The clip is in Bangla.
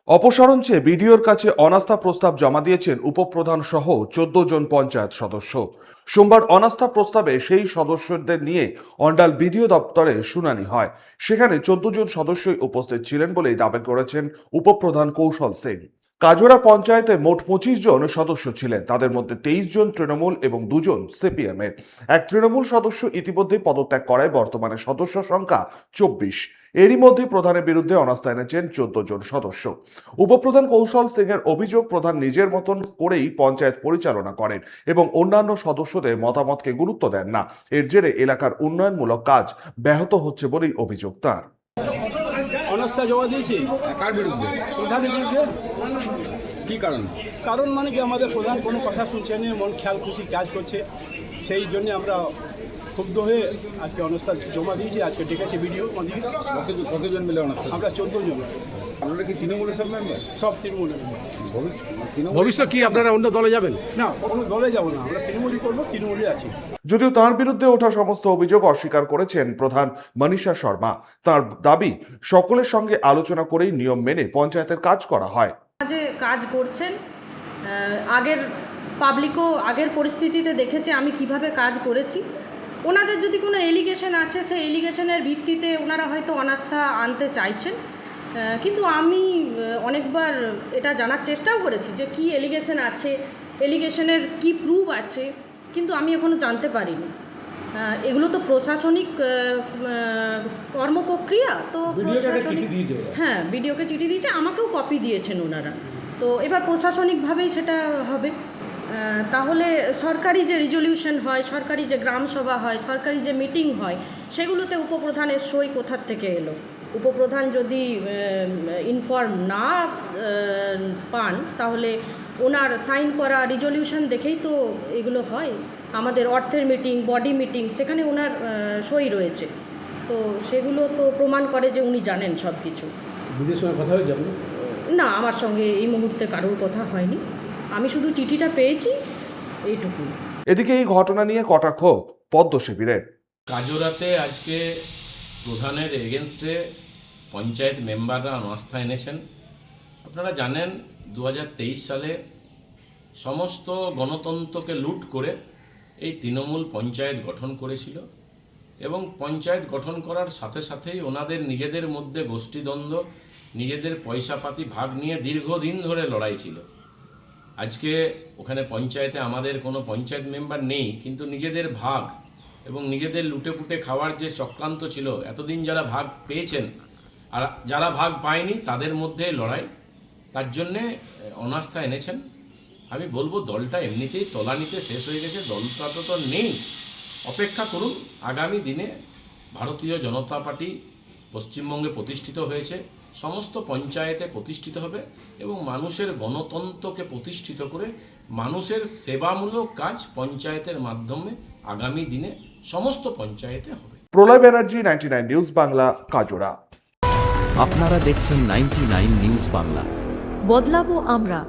অপসারণ চেয়ে বিডিওর কাছে অনাস্থা প্রস্তাব জমা দিয়েছেন উপপ্রধান সহ 14 জন পঞ্চায়েত সদস্য। সোমবার অনাস্থা প্রস্তাবে সেই সদস্যদের নিয়ে অন্ডাল বিডিও দপ্তরে শুনানি হয়। সেখানে 14 জন সদস্যই উপস্থিত ছিলেন বলেই দাবি করেছেন উপপ্রধান কৌশল সিং। কাজোড়া পঞ্চায়েতে মোট 25 জন সদস্য ছিলেন, তাদের মধ্যে 23 জন তৃণমূল এবং 2 জন সিপিএম এর। এক তৃণমূল সদস্য ইতিমধ্যে পদত্যাগ করায় বর্তমানে সদস্য সংখ্যা 24। এরই মধ্যে প্রধানের বিরুদ্ধে অনাস্থা এনেছেন 14 জন সদস্য। উপপ্রধান কৌশল সিং এর অভিযোগ, প্রধান নিজের মতন করেই পঞ্চায়েত পরিচালনা করেন এবং অন্যান্য সদস্যদের মতামতকে গুরুত্ব দেন না। এর জেরে এলাকার উন্নয়নমূলক কাজ ব্যাহত হচ্ছে বলেই অভিযোগ তার। অনাস্থা জমা দিয়েছি। কার বিরুদ্ধে? প্রধানের বিরুদ্ধে। কি কারণ? কারণ মানে কি, আমাদের প্রধান কোনো কথা শুনছে না, মন খেয়াল খুশি কাজ করছে, সেই জন্য আমরা ক্ষুব্ধ হয়ে আজকে অনাস্থা জমা দিয়েছি। আজকে ডেকেছে ভিডিও আমাদের। কতজন মিলে অনাস্থা? আমরা 14 জন। আপনারা কি তৃণমূলের সব মেম্বার? সব তৃণমূলের। ভবিষ্যৎ কি আপনারা অন্য দলে যাবেন? না, কোনো দলে যাব না, আমরা তৃণমূলই করবো, তৃণমূলই আছি। যদিও তার বিরুদ্ধে ওঠা সমস্ত অভিযোগ অস্বীকার করেছেন প্রধান মনীষা শর্মা। তার দাবি, সকলের সঙ্গে আলোচনা করেই নিয়ম মেনে পঞ্চায়েতের কাজ করা হয়। যে কাজ করছেন, আগের পাবলিকও আগের পরিস্থিতিতে দেখেছে আমি কিভাবে কাজ করেছি। ওনাদের যদি কোনো এলিগেশন আছে, সেই এলিগেশনের ভিত্তিতে ওনারা হয়তো অনাস্থা আনতে চাইছেন, কিন্তু আমি অনেকবার এটা জানার চেষ্টাও করেছি যে কি এলিগেশন আছে, এলিগেশনের কি প্রুফ আছে, কিন্তু আমি এখনও জানতে পারিনি। এগুলো তো প্রশাসনিক কর্মপ্রক্রিয়া, তো প্রশাসনিক, হ্যাঁ, বিডিওকে চিঠি দিয়েছে, আমাকেও কপি দিয়েছেন ওনারা। তো এবার প্রশাসনিকভাবেই সেটা হবে। তাহলে সরকারি যে রিজলিউশন হয়, সরকারি যে গ্রাম সভা হয়, সরকারি যে মিটিং হয়, সেগুলোতে উপপ্রধানের সই কোথার থেকে এলো? উপপ্রধান যদি ইনফর্ম না পান, তাহলে ওনার সাইন করা রিজলিউশন দেখেই তো এগুলো হয়। আমাদের অর্থের মিটিং, বডি মিটিং, সেখানে ওনার সই রয়েছে, তো সেগুলো তো প্রমাণ করে যে উনি জানেন সব কিছু। বিডিওর সঙ্গে কথা হয়ে যাবে? না, আমার সঙ্গে এই মুহূর্তে কারোর কথা হয়নি, আমি শুধু চিঠিটা পেয়েছি, এইটুকু। এদিকে এই ঘটনা নিয়ে কটাক্ষ পদ্ম শিবিরের। কাজোড়াতে আজকে প্রধানের এগেনস্টে পঞ্চায়েত মেম্বাররা অনাস্থা এনেছেন। আপনারা জানেন 2023 সালে সমস্ত গণতন্ত্রকে লুট করে এই তৃণমূল পঞ্চায়েত গঠন করেছিল এবং পঞ্চায়েত গঠন করার সাথে সাথেই ওনাদের নিজেদের মধ্যে গোষ্ঠীদ্বন্দ্ব, নিজেদের পয়সাপাতি ভাগ নিয়ে দীর্ঘদিন ধরে লড়াই ছিল। আজকে ওখানে পঞ্চায়েতে আমাদের কোনো পঞ্চায়েত মেম্বার নেই, কিন্তু নিজেদের ভাগ এবং নিজেদের লুটেপুটে খাওয়ার যে চক্রান্ত ছিল, এতদিন যারা ভাগ পেয়েছেন আর যারা ভাগ পায়নি তাদের মধ্যে লড়াই, তার জন্যে অনাস্থা এনেছেন। আমি বলবো দলটা এমনিতেই তলানিতে শেষ হয়ে গেছে, দলটা তো নেই। অপেক্ষা করুন, আগামী দিনে ভারতীয় জনতা পার্টি পশ্চিমবঙ্গে প্রতিষ্ঠিত হয়েছে, সমস্ত পঞ্চায়েতে প্রতিষ্ঠিত হবে এবং মানুষের গণতন্ত্রকে প্রতিষ্ঠিত করে মানুষের সেবামূলক কাজ পঞ্চায়েতের মাধ্যমে আগামী দিনে সমস্ত পঞ্চায়েতে হবে। প্রলয় ব্যানার্জি, 99 নিউজ বাংলা, কাজোড়া। আপনারা দেখছেন 99 নিউজ বাংলা। বদলাবো আমরা।